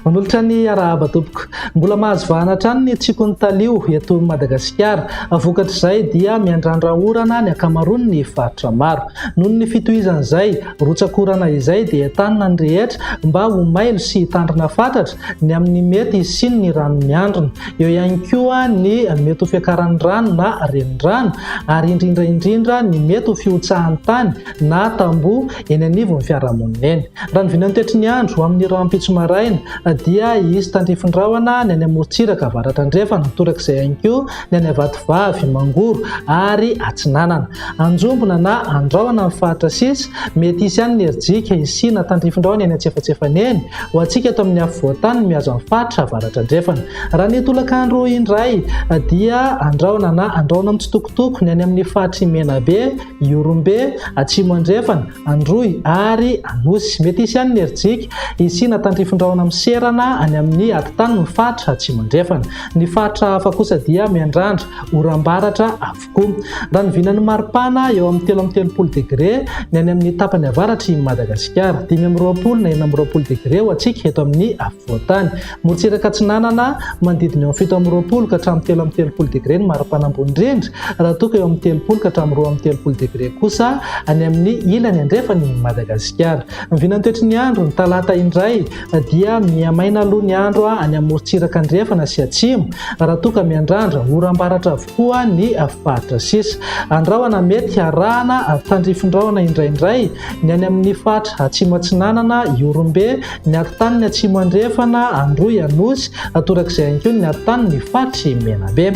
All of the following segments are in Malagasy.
manolotra ny arahaba tompoko. Mbola mahazo vahana hatrany ny tsikony talio eto Madagasikara. Vokatra izay dia miandrandra orana ny akamaroany ny faritra maro. Noho ny fitohizan'izay rotsakorana izay dia entanina ny rehetra mba ho mailo sy hitandrina fatratra ny amin'ny mety sy ny rano miandrona. Eo ihany koa ny mety ho fiakaran'ny rano na renin-drano ary indrindra ny mety ho fiotsahan'ny tany na tamboho eny anivon'ny fiarahamonina eny. Raha ny VINAN'NY TOETRY NY ANDRO amin'ireo ampitso maraina dia izy tandrifin-drahona ny any amorontsiraka avaratra andrefana torak'izay ihany koa ny any avatovavy mangoro ary atsinanana. Anjombona na andrahona amin'ny faritra sisa mety hisy ihany ny erijika isina tandrifin-drahona eny antsefatsefany eny ho antsika eto amin'ny afovoan-tany mihazo amin'ny faritra avaratra andrefana. Raha ny tolakandro indray dia andrahona na andrahona mitsitokotoko ny any amin'ny faritra Menabe, Iorombe, Atsimo andrefana, Androy ary Anosy. Mety hisy ihany ny erijika isina tandrifin-drahona amin'ny serana any amin'ny atitany ny faritra Atsimo andrefana. Ny faritra hafa kosa dia miandrandra oram-baratra avokoa. Raha ny VINAN'NY maripana eo amin'ny 3 degré ny any amin'ny tapany avaratra i Madagasikara, 5 na 20 degré ho antsika eto amin'ny afovoan-tany. Morontsiraka atsinanana manodidina eo amin'ny 7 ka hatramin'ny 3 degré ny maripana ambony indrindra, raha toka eo amin'ny 30 ka hatramin'ny 30 degré kosa any amin'ny ilany andrefany i Madagasikara. Ny VINAN'NY TOETRY NY ANDRO ny talata indray dia miamaina aloha ny andro any amorontsiraka andrefana sy atsimo, raha toka miandrandra oram-baratra avokoa ny faritra sisa. Andrahona mety arahana tandrifin-drahona indraindray ny any amin'ny faritra Atsimo atsinanana, Iorombe, ny atitany ny Atsimo andrefana, Androy, Anosy, torak'izay ihany koa ny atitany ny faritra Menabe.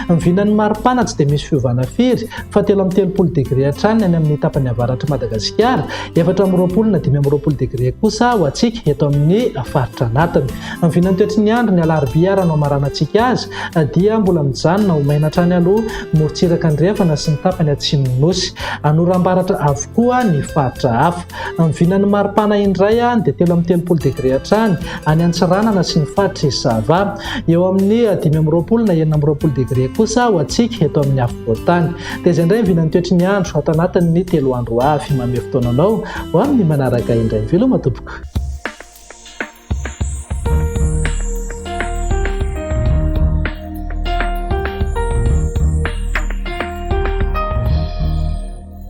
Ny VINAN'NY maripana tsy dia misy fiovana firy fa 30 degré hatrany any amin'ny tapany avaratra Madagasikara, 4 na 5 degré kosa ho antsika eto amin'ny faritra anatiny. Ny VINAN'NY TOETRY NY ANDRO ny alarobia raha no amaranantsika azy dia mbola mijanona ho maina hatrany aloha morontsiraka andrefana sy ny tapany atsimo nosy, anoram-baratra avokoa ny faritra hafa. Ny VINAN'NY maripana indray dia 30 degré hatrany any Antsiranana sy ny faritra Isava, eo amin'ny 15 na 20 degré kosa ho antsika eto amin'ny afovoan-tany. Dia izay indray ny VINAN'NY TOETRY NY ANDRO ato anatin'ny 3 andro avy. Manome fotoananao ho amin'ny manaraka indray. Veloma tompoko.